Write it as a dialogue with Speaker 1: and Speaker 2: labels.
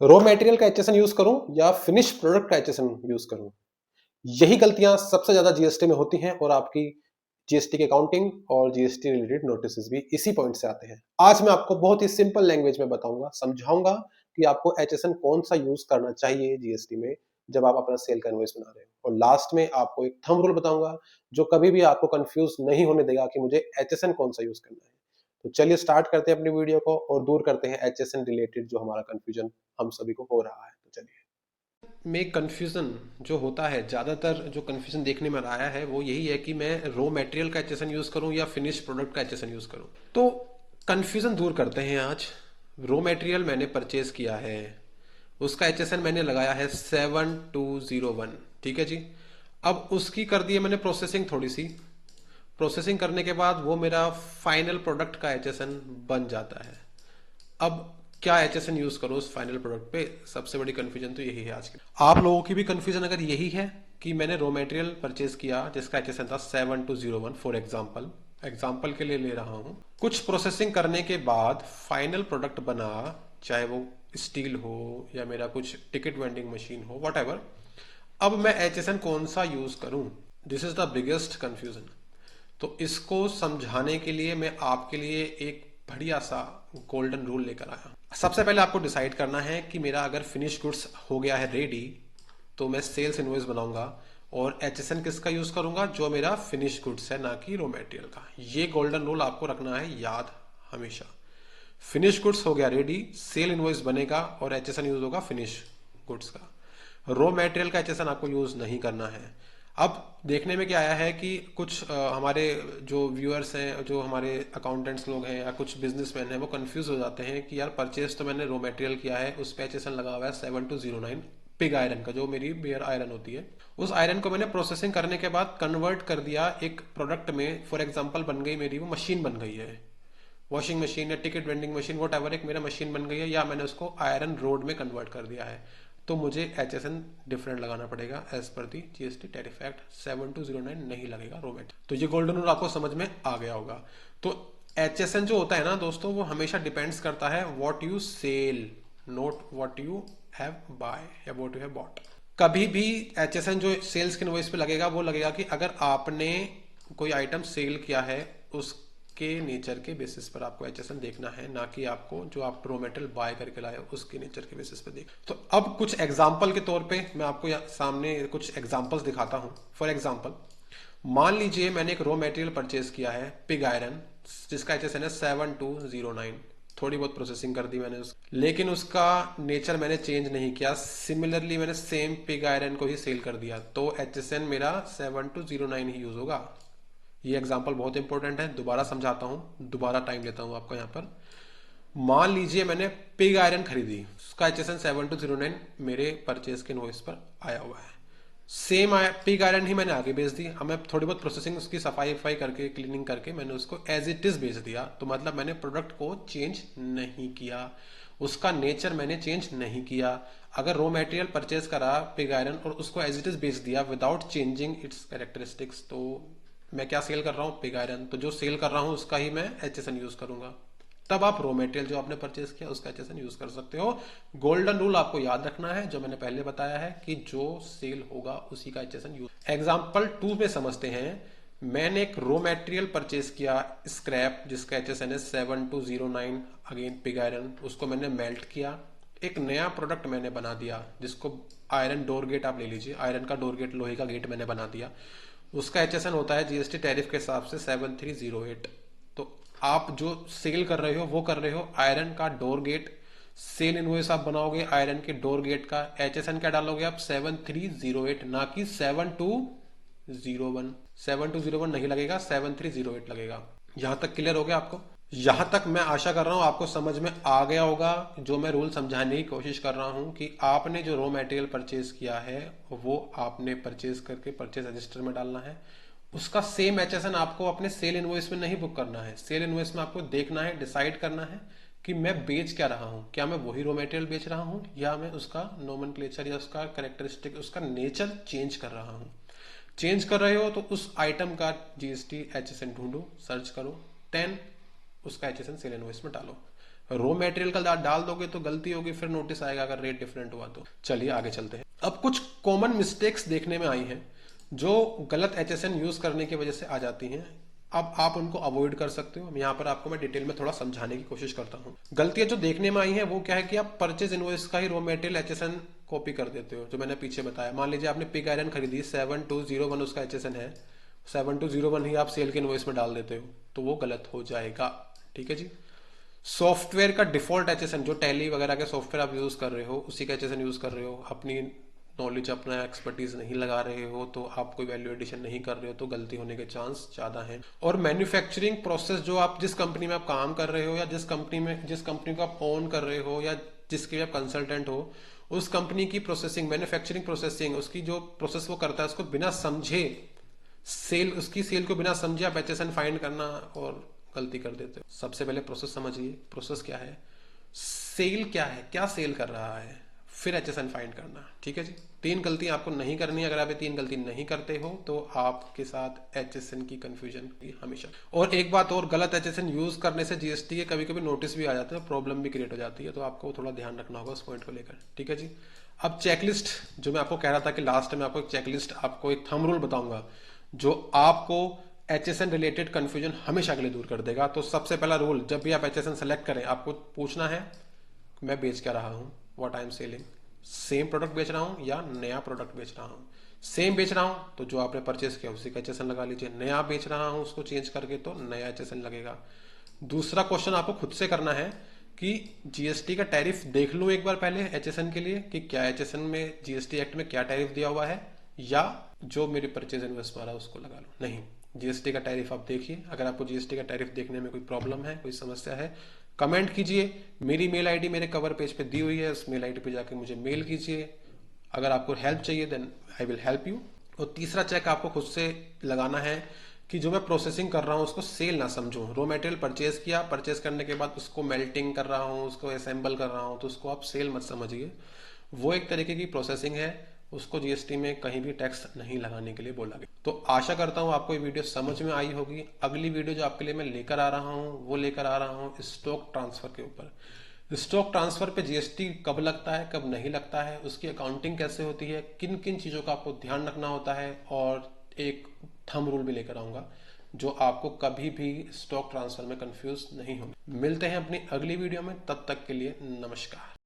Speaker 1: Raw material का HSN use करूं या फिनिश प्रोडक्ट का एचएसएन यूज करूं? यही गलतियां सबसे ज्यादा जीएसटी में होती हैं और आपकी जीएसटी की अकाउंटिंग और जीएसटी रिलेटेड नोटिस भी इसी पॉइंट से आते हैं। आज मैं आपको बहुत ही सिंपल लैंग्वेज में बताऊंगा, समझाऊंगा कि आपको एचएसएन कौन सा यूज करना चाहिए जीएसटी में जब आप अपना सेल का इनवॉइस बना रहे हो। और लास्ट में आपको एक थंब रूल बताऊंगा जो कभी भी आपको कंफ्यूज नहीं होने देगा कि मुझे एचएसएन कौन सा यूज करना है। तो चलिए स्टार्ट करते हैं अपनी वीडियो को और दूर करते हैं एचएसएन रिलेटेड जो हमारा कंफ्यूजन हम सभी को हो रहा है। तो चलिए, में कन्फ्यूज़न जो होता है, ज़्यादातर जो कन्फ्यूज़न देखने में आया है वो यही है कि मैं रॉ मटेरियल का एचएसएन यूज़ करूं या फिनिश प्रोडक्ट का एचएसएन यूज़ करूं। तो कन्फ्यूज़न दूर करते हैं आज। रॉ मटेरियल मैंने परचेज किया है, उसका एचएसएन मैंने लगाया है 7201। ठीक है जी। अब उसकी कर दी है मैंने प्रोसेसिंग, थोड़ी सी प्रोसेसिंग करने के बाद वो मेरा फाइनल प्रोडक्ट का एचएसएन बन जाता है। अब क्या एचएसएन यूज करो उस फाइनल प्रोडक्ट पे, सबसे बड़ी कंफ्यूजन तो यही है आज की। आप लोगों की भी कंफ्यूजन अगर यही है कि मैंने रॉ मटेरियल परचेज किया जिसका एचएसएन था 7201 फॉर एग्जाम्पल के लिए ले रहा हूं, कुछ प्रोसेसिंग करने के बाद फाइनल प्रोडक्ट बना, चाहे वो स्टील हो या मेरा कुछ टिकट वेंडिंग मशीन हो, वट एवर। अब मैं एचएसएन कौन सा यूज करूं, this is the biggest confusion. तो इसको समझाने के लिए मैं आपके लिए एक बढ़िया सा गोल्डन रूल लेकर आया। सबसे पहले आपको डिसाइड करना है कि मेरा अगर फिनिश गुड्स हो गया है रेडी, तो मैं सेल्स इनवॉइस बनाऊंगा और एचएसएन किसका यूज करूंगा, जो मेरा फिनिश गुड्स है, ना कि रॉ मटेरियल का। ये गोल्डन रूल आपको रखना है याद हमेशा। फिनिश गुड्स हो गया रेडी, सेल इनवॉइस बनेगा और एचएसएन यूज होगा फिनिश गुड्स का। रॉ मटेरियल का एचएसएन आपको यूज नहीं करना है। अब देखने में क्या आया है कि कुछ हमारे जो व्यूअर्स हैं, जो हमारे अकाउंटेंट्स लोग हैं या कुछ बिजनेसमैन हैं, वो कंफ्यूज हो जाते हैं कि यार परचेज तो मैंने रॉ मटेरियल किया है, उस पे एचएसएन लगा हुआ है 7209 पिग आयरन का, जो मेरी बेयर आयरन होती है। उस आयरन को मैंने प्रोसेसिंग करने के बाद कन्वर्ट कर दिया एक प्रोडक्ट में। फॉर एग्जाम्पल बन गई मेरी वो मशीन, बन गई है वॉशिंग मशीन या ticket vending machine, what ever, एक मेरा मशीन बन गई है, या मैंने उसको आयरन रोड में कन्वर्ट कर दिया है। तो मुझे एचएसएन डिफरेंट लगाना पड़ेगा एज पर दी जीएसटी टैरिफ एक्ट। 7209 नहीं लगेगा रॉ मटेरियल। तो ये गोल्डन रूल आपको समझ में आ गया होगा। तो एचएसएन जो होता है ना दोस्तों, वो हमेशा डिपेंड्स करता है what you sell, not what you have buy या व्हाट यू हैव बॉट। कभी भी एचएसएन जो सेल्स के इनवॉइस पे लगेगा वो लगेगा कि अगर आपने कोई आइटम सेल किया है उसके नेचर के बेसिस पर आपको एचएसएन देखना है, ना कि आपको जो आप रॉ मटेरियल बाय करके लाए उसके नेचर के बेसिस पर देख। तो अब कुछ एग्जांपल के तौर पे मैं आपको सामने कुछ एग्जांपल्स दिखाता हूं। फॉर एग्जांपल, मान लीजिए मैंने एक रॉ मटेरियल परचेज किया है पिग आयरन, जिसका एचएसएन है 7209। थोड़ी बहुत प्रोसेसिंग कर दी मैंने लेकिन उसका नेचर मैंने चेंज नहीं किया। सिमिलरली मैंने सेम पिग आयरन को ही सेल कर दिया, तो एचएसएन मेरा 7209 ही यूज होगा। ये एग्जांपल बहुत इंपॉर्टेंट है, दोबारा समझाता हूं, दोबारा टाइम लेता हूं आपको यहां पर। मान लीजिए मैंने पिग आयरन खरीदी, उसका एचएसएन 7209 मेरे परचेज के इनवॉइस पर आया हुआ है। सेम पिग आयरन ही मैंने आगे बेच दी। अब मैं थोड़ी बहुत प्रोसेसिंग उसकी सफाई वफाई करके क्लीनिंग करके मैंने उसको एज इट इज बेच दिया। तो मतलब मैंने प्रोडक्ट को चेंज नहीं किया, उसका नेचर मैंने चेंज नहीं किया। अगर रॉ मटेरियल परचेज करा पिग आयरन और उसको एज इट इज बेच दिया विदाउट चेंजिंग इट्स कैरेक्टरिस्टिक्स, तो मैं क्या सेल कर रहा हूँ, पिग आयरन। तो जो सेल कर रहा हूँ उसका ही मैं एचएसएन यूज करूंगा। तब आप रॉ मटेरियल जो आपने परचेज किया उसका एचएसएन यूज कर सकते हो। गोल्डन रूल आपको याद रखना है जो मैंने पहले बताया है कि जो सेल होगा उसी का एचएसएन यूज। एग्जांपल 2 में समझते हैं। मैंने एक रॉ मटेरियल परचेज किया स्क्रैप, जिसका एचएसएन है 7209, अगेन पिग आयरन। उसको मैंने मेल्ट किया, एक नया प्रोडक्ट मैंने बना दिया, जिसको आयरन डोर गेट आप ले लीजिए, आयरन का डोर गेट, लोहे का गेट मैंने बना दिया। उसका एचएसएन होता है जीएसटी टैरिफ के हिसाब से 7308। तो आप जो सेल कर रहे हो वो कर रहे हो आयरन का डोर गेट। सेल इनवॉइस आप बनाओगे आयरन के डोर गेट का, एचएसएन क्या डालोगे आप, 7308, ना कि 7201। 7201 नहीं लगेगा, 7308 लगेगा। यहां तक क्लियर हो गया आपको? यहां तक मैं आशा कर रहा हूं आपको समझ में आ गया होगा। जो मैं रूल समझाने की कोशिश कर रहा हूं कि आपने जो रॉ मटेरियल परचेज किया है वो आपने परचेज करके परचेज रजिस्टर में डालना है। उसका सेम एचएसएन आपको अपने सेल इनवॉइस में नहीं बुक करना है। सेल इनवॉइस में आपको देखना है, डिसाइड करना है कि मैं बेच क्या रहा हूं। क्या मैं वही रॉ मटेरियल बेच रहा हूं या मैं उसका नोमेनक्लेचर या उसका कैरेक्टरिस्टिक, उसका नेचर चेंज कर रहा हूं। चेंज कर रहे हो तो उस आइटम का जीएसटी एचएसएन ढूंढो, सर्च करो, 10 उसका एचएसएन सेल इनवॉइस में डालो। रॉ मटेरियल का डाल दोगे तो गलती होगी, फिर नोटिस आएगा अगर रेट डिफरेंट हुआ तो। चलिए आगे चलते हैं। अब कुछ कॉमन मिस्टेक्स देखने में आई हैं जो गलत एचएसएन यूज करने की वजह से आ जाती हैं। अब आप उनको अवॉइड कर सकते हो। यहाँ पर आपको मैं डिटेल में थोड़ा समझाने की कोशिश करता हूँ। गलतियां जो देखने में आई हैं वो क्या है कि आप परचेज इनवॉइस का ही रॉ मटेरियल एचएसएन कॉपी कर देते हो, जो मैंने पीछे बताया। मान लीजिए आपने पिग आयरन खरीदी, 7201 उसका एचएसएन है, 7201 ही आप सेल के इनवॉइस में डाल देते हो, तो वो गलत हो जाएगा। ठीक है जी। सॉफ्टवेयर का डिफॉल्ट एचएसएन, जो टैली वगैरह के सॉफ्टवेयर आप यूज कर रहे हो उसी का एचएसएन यूज कर रहे हो, अपनी नॉलेज अपना एक्सपर्टीज नहीं लगा रहे हो, तो आप कोई वैल्यू एडिशन नहीं कर रहे हो, तो गलती होने के चांस ज्यादा हैं। और मैन्युफैक्चरिंग प्रोसेस, जो आप जिस कंपनी में आप काम कर रहे हो या जिस कंपनी को आप ओन कर रहे हो या जिसके आप कंसल्टेंट हो, उस कंपनी की प्रोसेसिंग, मैन्युफैक्चरिंग प्रोसेसिंग, उसकी जो प्रोसेस वो करता है उसको बिना समझे उसकी सेल को बिना समझे आप एचएसएन फाइंड करना और गलती कर देते हो। सबसे पहले प्रोसेस समझिए, प्रोसेस क्या है, सेल क्या है, क्या सेल कर रहा है, फिर एचएसएन फाइंड करना। ठीक है जी। 3 गलती आपको नहीं करनी है। अगर आप ये 3 गलती नहीं करते हो तो आपके साथ एचएसएन की कंफ्यूजन की हमेशा। और एक बात और, गलत एचएसएन यूज करने से जीएसटी के कभी कभी नोटिस भी आ जाते हैं, प्रॉब्लम भी क्रिएट हो जाती है, तो आपको थोड़ा ध्यान रखना होगा उस पॉइंट को लेकर। ठीक है जी। अब चेकलिस्ट, जो मैं आपको कह रहा था कि लास्ट में आपको एक चेकलिस्ट, आपको एक थंब रूल बताऊंगा जो आपको एचएसएन रिलेटेड कंफ्यूजन हमेशा के लिए दूर कर देगा। तो सबसे पहला रूल, जब भी आप एचएसएन सेलेक्ट करें आपको पूछना है मैं बेच क्या रहा हूं, what I am selling. Same product बेच रहा हूं या नया प्रोडक्ट बेच रहा हूं। सेम बेच रहा हूं तो जो आपने परचेस किया उसी का एचएसएन लगा लीजिए। नया बेच रहा हूं उसको चेंज करके तो नया एचएसएन लगेगा। दूसरा क्वेश्चन आपको खुद से करना है कि जीएसटी का टैरिफ देख लूं एक बार पहले एचएसएन के लिए, कि क्या एचएसएन में जीएसटी एक्ट में क्या टैरिफ दिया हुआ है, या जो मेरी परचेज इन्वेस्ट वाला उसको लगा लो। नहीं, जीएसटी का टैरिफ आप देखिए। अगर आपको जीएसटी का टैरिफ देखने में कोई प्रॉब्लम है, कोई समस्या है, कमेंट कीजिए। मेरी मेल आईडी मेरे कवर पेज पे दी हुई है, उस मेल आईडी पे जाके मुझे मेल कीजिए। अगर आपको हेल्प चाहिए then I will help you. और तीसरा चेक आपको खुद से लगाना है कि जो मैं प्रोसेसिंग कर रहा हूँ उसको सेल ना समझूं। रॉ मटेरियल परचेज किया, परचेज करने के बाद उसको मेल्टिंग कर रहा हूँ, उसको असेंबल कर रहा हूँ, तो उसको आप सेल मत समझिए। वो एक तरीके की प्रोसेसिंग है, उसको जीएसटी में कहीं भी टैक्स नहीं लगाने के लिए बोला गया। तो आशा करता हूँ आपको ये वीडियो समझ में आई होगी। अगली वीडियो जो आपके लिए मैं लेकर आ रहा हूँ वो लेकर आ रहा हूँ स्टॉक ट्रांसफर के ऊपर। स्टॉक ट्रांसफर पे जीएसटी कब लगता है, कब नहीं लगता है, उसकी अकाउंटिंग कैसे होती है, किन किन चीज़ों का आपको ध्यान रखना होता है, और एक थंब रूल भी लेकर आऊंगा जो आपको कभी भी स्टॉक ट्रांसफर में कंफ्यूज नहीं होगा। मिलते हैं अपनी अगली वीडियो में, तब तक के लिए नमस्कार।